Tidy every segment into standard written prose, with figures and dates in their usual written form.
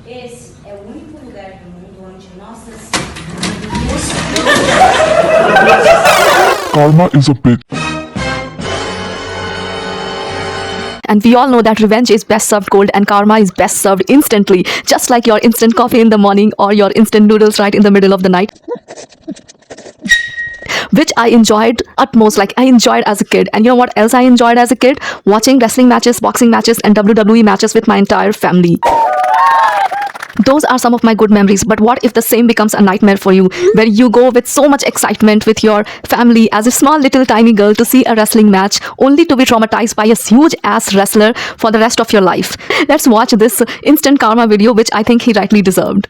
Esse é o único lugar do mundo onde nossas Karma is a bitch. And we all know that revenge is best served cold and karma is best served instantly. Just like your instant coffee in the morning or your instant noodles right in the middle of the night. Which I enjoyed utmost, like I enjoyed as a kid. And you know what else I enjoyed as a kid? Watching wrestling matches, boxing matches and WWE matches with my entire family. Those are some of my good memories, but what if the same becomes a nightmare for you, where you go with so much excitement with your family as a small little tiny girl to see a wrestling match only to be traumatized by a huge ass wrestler for the rest of your life? Let's watch this instant karma video, which I think he rightly deserved.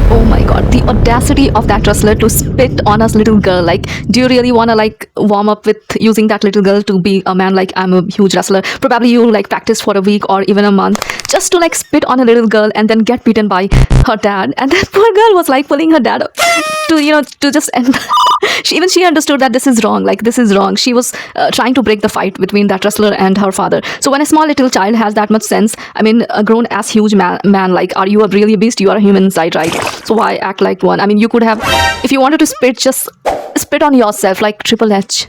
Oh my god, the audacity of that wrestler to spit on a little girl. Like, do you really want to like warm up with using that little girl to be a man? Like, I'm a huge wrestler. Probably you like practice for a week or even a month just to like spit on a little girl and then get beaten by her dad. And that poor girl was like pulling her dad up to, you know, to just end. She understood that this is wrong. Like, this is wrong. She was trying to break the fight between that wrestler and her father. So when a small little child has that much sense, I mean, a grown ass huge man, like, are you a really beast? You are a human inside, right? So why act like one? I mean, you could have, if you wanted to spit, just spit on yourself like Triple H.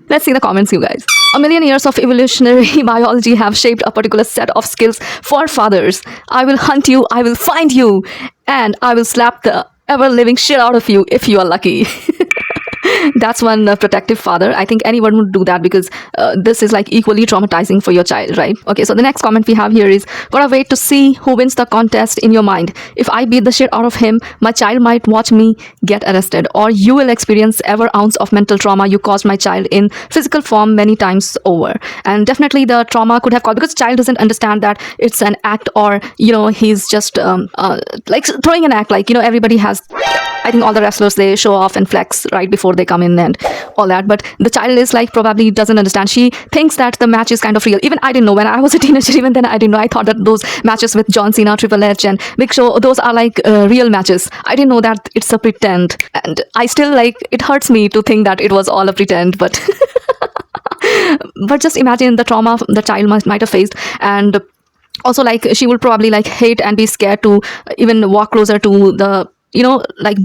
Let's see the comments, you guys. A million years of evolutionary biology have shaped a particular set of skills for fathers. I will hunt you, I will find you, and I will slap the ever-living shit out of you if you are lucky. That's one protective father. I think anyone would do that because this is like equally traumatizing for your child, right? Okay, so the next comment we have here is, gotta wait to see who wins the contest in your mind. If I beat the shit out of him, my child might watch me get arrested, or you will experience every ounce of mental trauma you caused my child in physical form many times over. And definitely the trauma could have caused, because child doesn't understand that it's an act, or, you know, he's just like throwing an act. Like, you know, everybody has, I think all the wrestlers, they show off and flex right before they come in and all that, but the child is like probably doesn't understand. She thinks that the match is kind of real. Even I didn't know when I was a teenager. Even then I didn't know. I thought that those matches with John Cena, Triple H and Big Show, those are like real matches. I didn't know that it's a pretend, and I still like, it hurts me to think that it was all a pretend, but but just imagine the trauma the child might have faced. And also, like, she will probably like hate and be scared to even walk closer to the, you know, like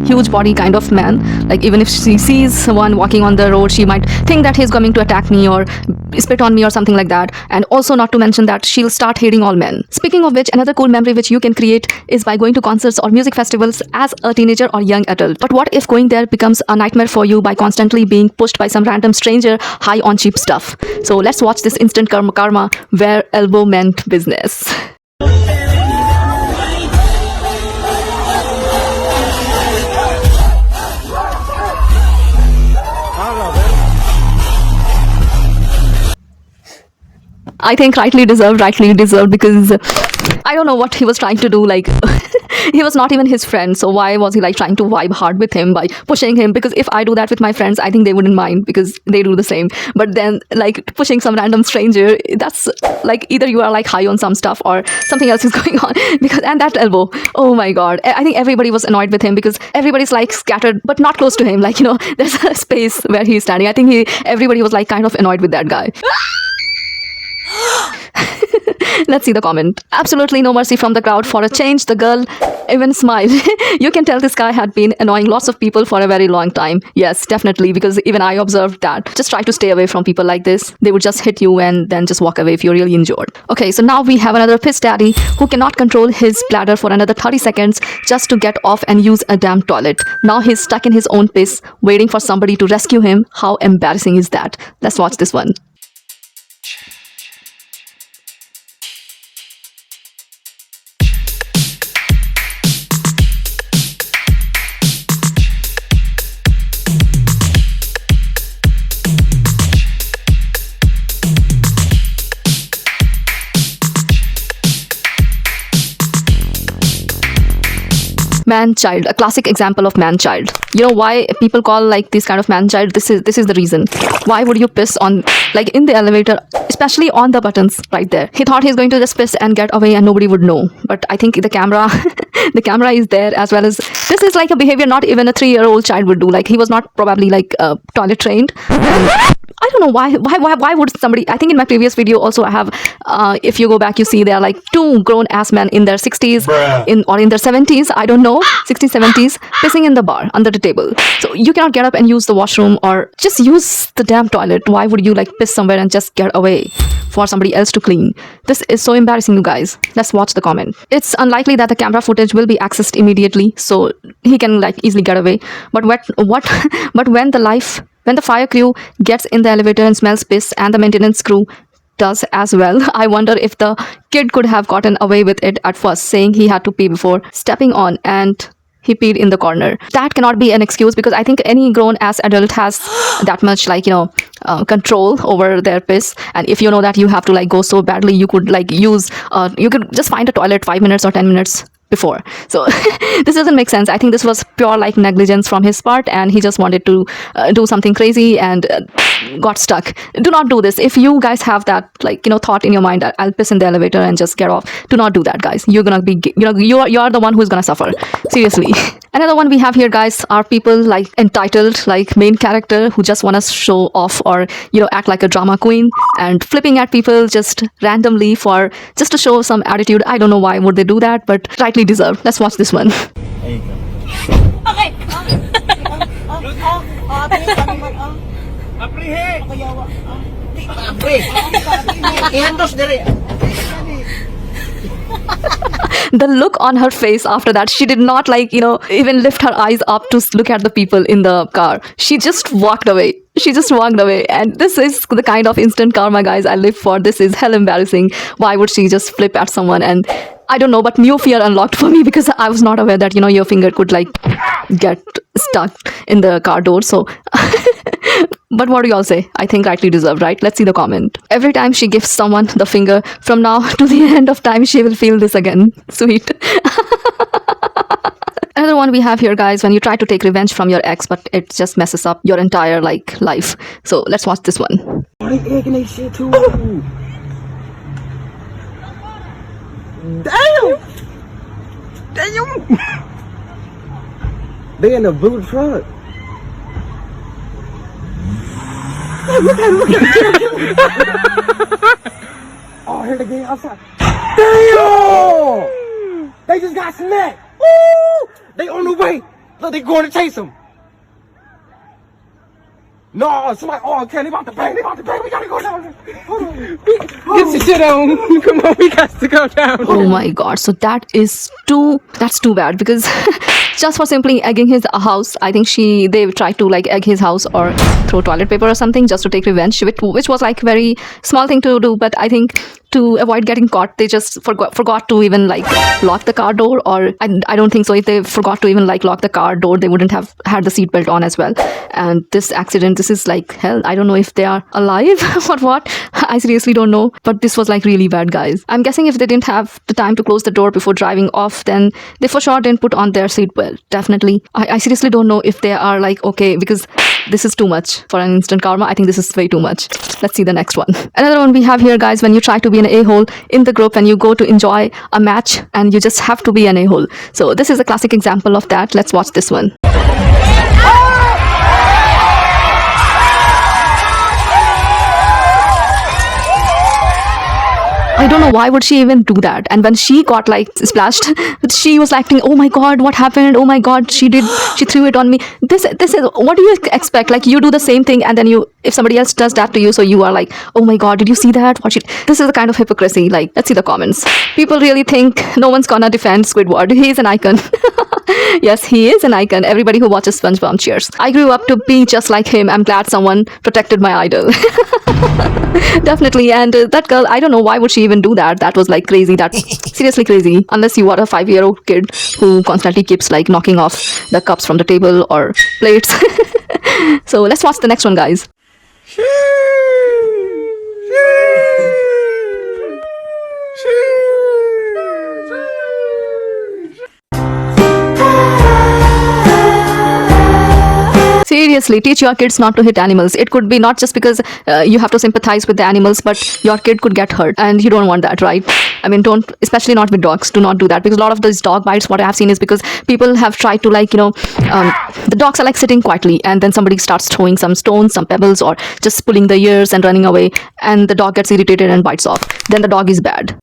huge body kind of man. Like, even if she sees someone walking on the road, she might think that he's coming to attack me or spit on me or something like that. And also, not to mention that she'll start hating all men. Speaking of which, another cool memory which you can create is by going to concerts or music festivals as a teenager or young adult. But what if going there becomes a nightmare for you by constantly being pushed by some random stranger high on cheap stuff? So let's watch this instant karma where elbow meant business. I think rightly deserved, because I don't know what he was trying to do. Like, he was not even his friend, so why was he like trying to vibe hard with him by pushing him? Because if I do that with my friends, I think they wouldn't mind because they do the same. But then like pushing some random stranger, that's like either you are like high on some stuff or something else is going on. Because, and that elbow, oh my god, I think everybody was annoyed with him because everybody's like scattered but not close to him. Like, you know, there's a space where he's standing. I think everybody was like kind of annoyed with that guy. Let's see the comment. Absolutely no mercy from the crowd. For a change, the girl even smiled. You can tell this guy had been annoying lots of people for a very long time. Yes, definitely, because even I observed that. Just try to stay away from people like this. They would just hit you and then just walk away if you're really injured. Okay, so now we have another piss daddy who cannot control his bladder for another 30 seconds just to get off and use a damn toilet. Now he's stuck in his own piss, waiting for somebody to rescue him. How embarrassing is that? Let's watch this one. Man-child, a classic example of man-child. You know why people call like this kind of man-child? This is the reason. Why would you piss on like in the elevator, especially on the buttons right there? He thought he's going to just piss and get away and nobody would know. But I think the camera, the camera is there, as well as this is like a behavior not even a 3-year-old child would do. Like he was not probably like toilet trained. And I don't know why would somebody, I think in my previous video also I have, if you go back you see there are like 2 grown ass men in their 60s or in their 70s, I don't know, 60s 70s, pissing in the bar under the table. So you cannot get up and use the washroom or just use the damn toilet. Why would you like piss somewhere and just get away for somebody else to clean? This is so embarrassing, you guys. Let's watch the comment. It's unlikely that the camera footage will be accessed immediately, so he can like easily get away. But but when the fire crew gets in the elevator and smells piss, and the maintenance crew does as well, I wonder if the kid could have gotten away with it at first, saying he had to pee before stepping on and he peed in the corner. That cannot be an excuse, because I think any grown ass adult has that much like, you know, control over their piss. And if you know that you have to like go so badly, you could like use you could just find a toilet 5 minutes or 10 minutes before. So this doesn't make sense. I think this was pure like negligence from his part, and he just wanted to do something crazy and got stuck. Do not do this. If you guys have that like, you know, thought in your mind that I'll piss in the elevator and just get off, do not do that, guys. You're gonna be, you know, you're the one who's gonna suffer, seriously. Another one we have here, guys, are people like entitled, like main character, who just want to show off or, you know, act like a drama queen and flipping at people just randomly for just to show some attitude. I don't know why would they do that, but rightly deserved. Let's watch this one. There you go. Okay. The look on her face after that, she did not like, you know, even lift her eyes up to look at the people in the car. She just walked away. She just walked away. And this is the kind of instant karma, guys, I live for. This is hell embarrassing. Why would she just flip at someone? And I don't know, but new fear unlocked for me, because I was not aware that, you know, your finger could like get stuck in the car door. So but what do y'all say? I think rightly deserved, right? Let's see the comment. Every time she gives someone the finger, from now to the end of time, she will feel this again. Sweet. Another one we have here, guys, when you try to take revenge from your ex, but it just messes up your entire like life. So let's watch this one. They egging they shit too. Damn! Damn! They in the blue truck. Look at Oh, here they get outside. Damn! They just got snapped. Woo! They on the way. Look, they going to chase them. No, somebody, oh, okay, they about to bang, we gotta go down. Hold on. Get your shit on. Come on, we got to go down. Oh my god, so that's too bad, because just for simply egging his house, I think they tried to like egg his house or throw toilet paper or something just to take revenge, which was like very small thing to do. But I think to avoid getting caught, they just forgot to even like lock the car door, or I don't think so. If they forgot to even like lock the car door, they wouldn't have had the seatbelt on as well. And this accident, this is like hell. I don't know if they are alive or what. I seriously don't know. But this was like really bad, guys. I'm guessing if they didn't have the time to close the door before driving off, then they for sure didn't put on their seatbelt. Definitely. I seriously don't know if they are like okay, because this is too much for an instant karma. I think this is way too much. Let's see the next one. Another one we have here, guys, when you try to be an a-hole in the group and you go to enjoy a match and you just have to be an a-hole. So this is a classic example of that. Let's watch this one. I don't know why would she even do that. And when she got like splashed, she was acting, oh my god, what happened? Oh my god, she threw it on me. This is, what do you expect? Like you do the same thing and then if somebody else does that to you, so you are like, oh my god, did you see that? This is the kind of hypocrisy. Like, let's see the comments. People really think no one's gonna defend Squidward. He is an icon. Yes, he is an icon. Everybody who watches SpongeBob cheers. I grew up to be just like him. I'm glad someone protected my idol. Definitely. And that girl, I don't know why would she even do that. That was like crazy. That's seriously crazy. Unless you are a 5-year-old kid who constantly keeps like knocking off the cups from the table or plates. So let's watch the next one, guys. Seriously, teach your kids not to hit animals. It could be not just because you have to sympathize with the animals, but your kid could get hurt, and you don't want that, right? I mean, don't, especially not with dogs. Do not do that, because a lot of these dog bites, what I have seen is because people have tried to, like, the dogs are like sitting quietly, and then somebody starts throwing some stones, some pebbles, or just pulling the ears and running away, and the dog gets irritated and bites off. Then the dog is bad.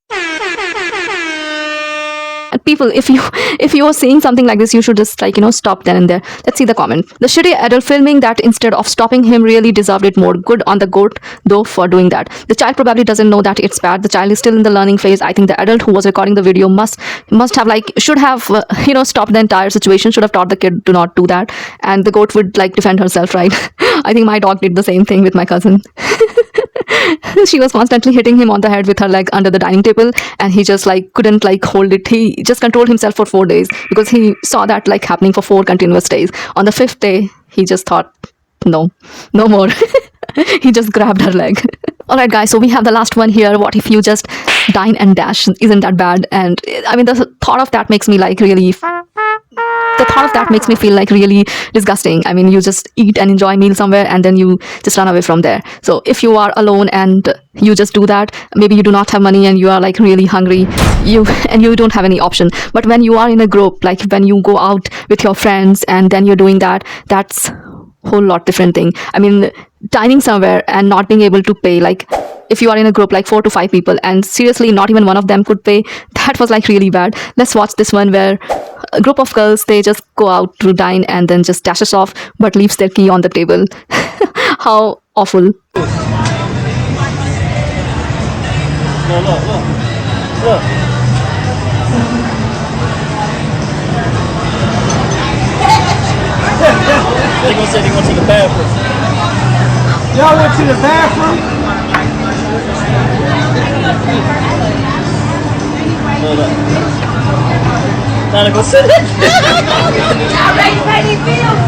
And people, if you are seeing something like this, you should just, like, stop then and there. Let's see the comment. The shitty adult filming that instead of stopping him really deserved it more. Good on the goat though for doing that. The child probably doesn't know that it's bad. The child is still in the learning phase. I think the adult who was recording the video must have, like, should have stopped the entire situation, should have taught the kid to not do that, and the goat would, like, defend herself, right? I think my dog did the same thing with my cousin. She was constantly hitting him on the head with her leg under the dining table, and he just, like, couldn't, like, hold it. He just controlled himself for 4 days because he saw that, like, happening for 4 continuous days. On the 5th day, he just thought, no more. He just grabbed her leg. Alright guys, so we have the last one here. What if you just dine and dash? Isn't that bad? And I mean, the thought of that makes me, like, really... The thought of that makes me feel, like, really disgusting. I mean, you just eat and enjoy a meal somewhere, and then you just run away from there. So if you are alone and you just do that, maybe you do not have money and you are, like, really hungry, you don't have any option. But when you are in a group, like when you go out with your friends and then you're doing that, that's a whole lot different thing. I mean, dining somewhere and not being able to pay, like, if you are in a group like 4 to 5 people and seriously not even one of them could pay, that was, like, really bad. Let's watch this one where a group of girls, they just go out to dine and then just dashes off but leaves their key on the table. How awful. Look. They gonna say they went to the bathroom. Y'all went to the bathroom? Hold up. Now they go sit it. Y'all ready to pay these bills?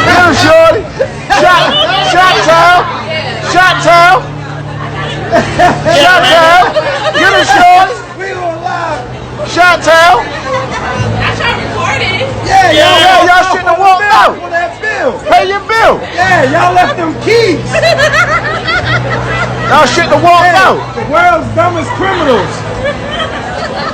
Get him, shorty. Shot town. Shot town. Shot town. Get him, shorty. We on live. Shot town. I tried recording. Yeah, y'all shouldn't have walked out. On that bill. Pay your bill. Yeah, y'all left them keys. Y'all shouldn't have walked out. The world's dumbest criminals.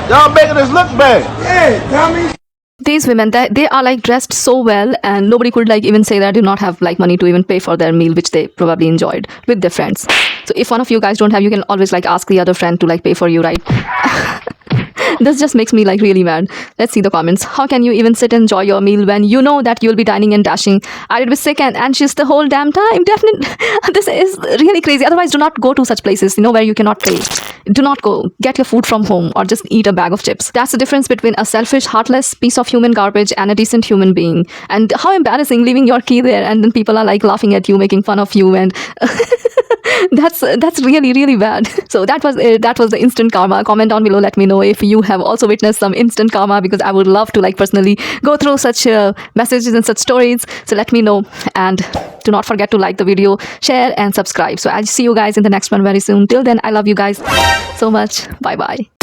Y'all making us look bad. Yeah, dummies. These women, they are, like, dressed so well, and nobody could, like, even say that they do not have, like, money to even pay for their meal, which they probably enjoyed with their friends. So if one of you guys don't have, you can always, like, ask the other friend to, like, pay for you, right? This just makes me, like, really mad. Let's see the comments. How can you even sit and enjoy your meal when you know that you'll be dining and dashing? I'd be sick and anxious the whole damn time. Definitely. This is really crazy. Otherwise, do not go to such places, where you cannot pay. Do not go. Get your food from home or just eat a bag of chips. That's the difference between a selfish, heartless piece of human garbage and a decent human being. And how embarrassing leaving your key there and then people are, like, laughing at you, making fun of you, and that's really, really bad. So that was the instant karma. Comment down below, let me know if you have also witnessed some instant karma, because I would love to, like, personally go through such messages and such stories. So let me know, and do not forget to like the video, share and subscribe. So I'll see you guys in the next one very soon. Till then, I love you guys so much. Bye bye.